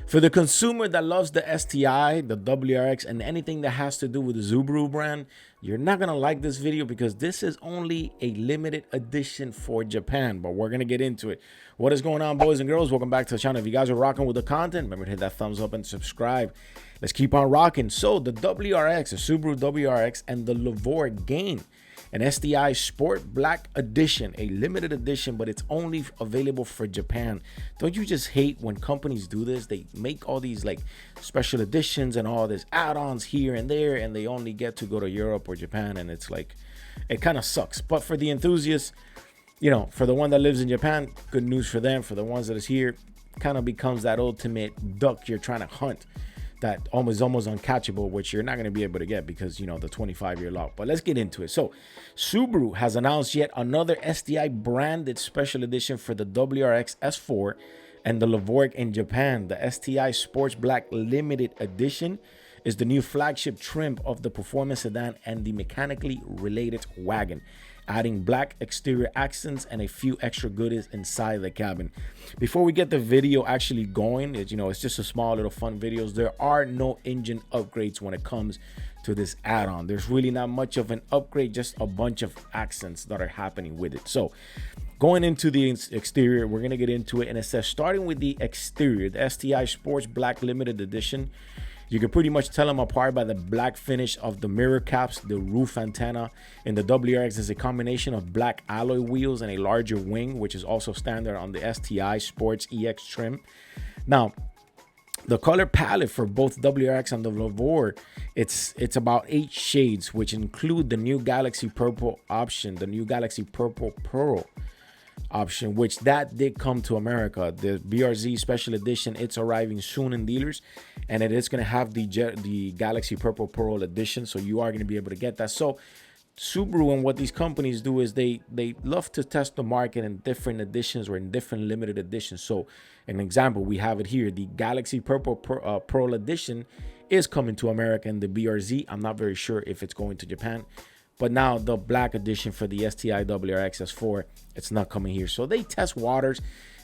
For the consumer that loves the STI, the WRX, and anything that has to do with the Subaru brand, you're not going to like this video because this is only a limited edition for Japan, but we're going to get into it. What is going on, boys and girls? Welcome back to the channel. If you guys are rocking with the content, remember to hit that thumbs up and subscribe. Let's keep on rocking. So the WRX, the Subaru WRX, and the LeVore gain an STI Sport Black Edition, a limited edition, but it's only available for Japan. Don't you just hate when companies do this? They make all these like special editions and all this add-ons here and there, and they only get to go to Europe or Japan, and it's like, it kind of sucks. But for the enthusiasts, you know, for the one that lives in Japan, good news for them. For the ones that is here, kind of becomes that ultimate duck you're trying to hunt, that almost uncatchable, which you're not going to be able to get because, you know, the 25-year lock. But let's get into it. So Subaru has announced yet another STI branded special edition for the WRX S4 and the LeVore in Japan. The STI Sports Black Limited Edition is the new flagship trim of the performance sedan and the mechanically related wagon, adding black exterior accents and a few extra goodies inside the cabin. Before we get the video actually going, it's just a small little fun videos. There are no engine upgrades when it comes to this add-on. There's really not much of an upgrade, just a bunch of accents that are happening with it. So going into the exterior, we're going to get into it. And it says, starting with the exterior, the STI Sports Black Limited Edition, you can pretty much tell them apart by the black finish of the mirror caps. The roof antenna in the WRX is a combination of black alloy wheels and a larger wing, which is also standard on the STI Sports EX trim. Now, the color palette for both WRX and the LeVore, it's about 8 shades, which include the new Galaxy Purple option, the new Galaxy Purple Pearl option, which that did come to America. The BRZ special edition, it's arriving soon in dealers, and it is going to have the Galaxy Purple Pearl edition, so you are going to be able to get that. So Subaru and what these companies do is they love to test the market in different editions or in different limited editions. So an example, we have it here, the Galaxy Purple Pearl edition is coming to America in the BRZ. I'm not very sure if it's going to Japan. But now the black edition for the STI WRX S4, it's not coming here. So they test waters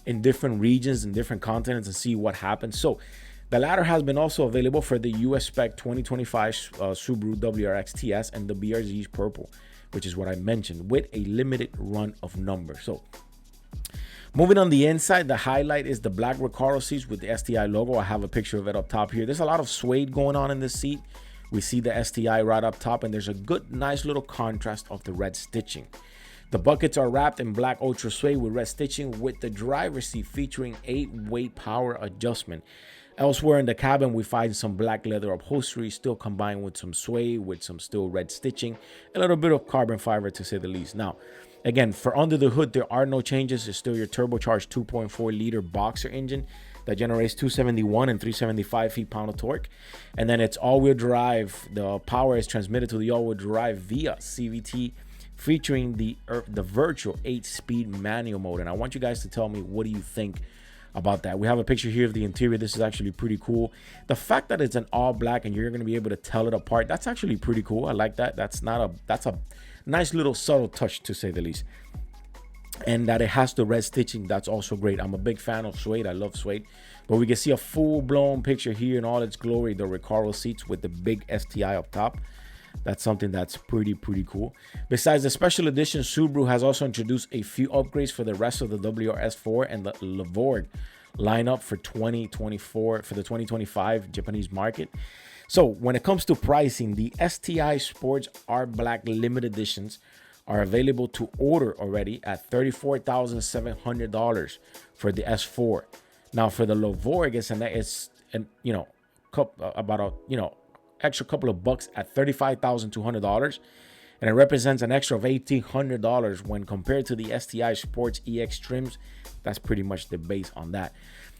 in different regions and different continents and see what happens. So the latter has been also available for the US spec 2025 Subaru WRX TS and the BRZ's Purple, which is what I mentioned, with a limited run of numbers. So moving on the inside, the highlight is the black Recaro seats with the STI logo. I have a picture of it up top here. There's a lot of suede going on in this seat. We see the STI right up top, and there's a good, nice little contrast of the red stitching. The buckets are wrapped in black ultra suede with red stitching, with the driver's seat featuring 8-weight power adjustment. Elsewhere in the cabin, we find some black leather upholstery, still combined with some suede, with some still red stitching, a little bit of carbon fiber to say the least. Now, again, for under the hood, there are no changes. It's still your turbocharged 2.4-liter boxer engine that generates 271 and 375 feet-pound of torque. And then it's all-wheel drive. The power is transmitted to the all-wheel drive via CVT, featuring the virtual 8-speed manual mode. And I want you guys to tell me, what do you think about that? We have a picture here of the interior. This is actually pretty cool. The fact that it's an all black and you're going to be able to tell it apart, that's actually pretty cool. I like that. That's a nice little subtle touch, to say the least. And that it has the red stitching, that's also great. I'm a big fan of suede. I love suede. But we can see a full-blown picture here in all its glory, the Recaro seats with the big STI up top. That's something that's pretty cool. Besides the special edition, Subaru has also introduced a few upgrades for the rest of the WRX S4 and the LeVore lineup for 2024 for the 2025 Japanese market. So when it comes to pricing, the STI Sports R Black limited editions are available to order already at $34,700 for the S4. Now for the LeVore, it's about a extra couple of bucks at $35,200, and it represents an extra of $1,800 when compared to the STI Sports EX trims. That's pretty much the base on that.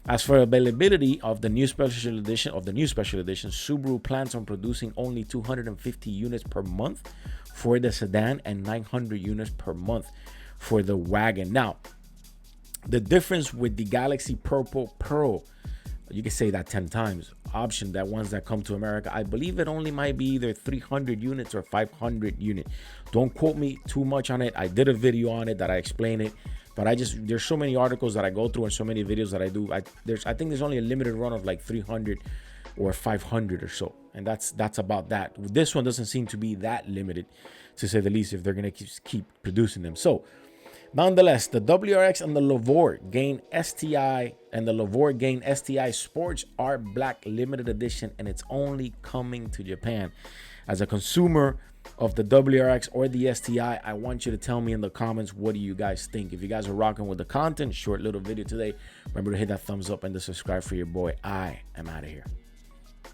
As for availability of the new special edition, Subaru plans on producing only 250 units per month for the sedan and 900 units per month for the wagon. Now, the difference with the Galaxy Purple Pearl, you can say that 10 times, option, that ones that come to America, I believe it only might be either 300 units or 500 units. Don't quote me too much on it. I did a video on it that I explain it. But there's so many articles that I go through and so many videos that I do. I think there's only a limited run of like 300 or 500 or so, and that's about that. This one doesn't seem to be that limited, to say the least, if they're gonna keep producing them. So nonetheless, the WRX and the Lavore Gain STI and the Lavore Gain STI Sports are black limited edition, and it's only coming to Japan. As a consumer of the WRX or the STI, I want you to tell me in the comments, what do you guys think? If you guys are rocking with the content, short little video today, remember to hit that thumbs up and to subscribe for your boy. I am out of here.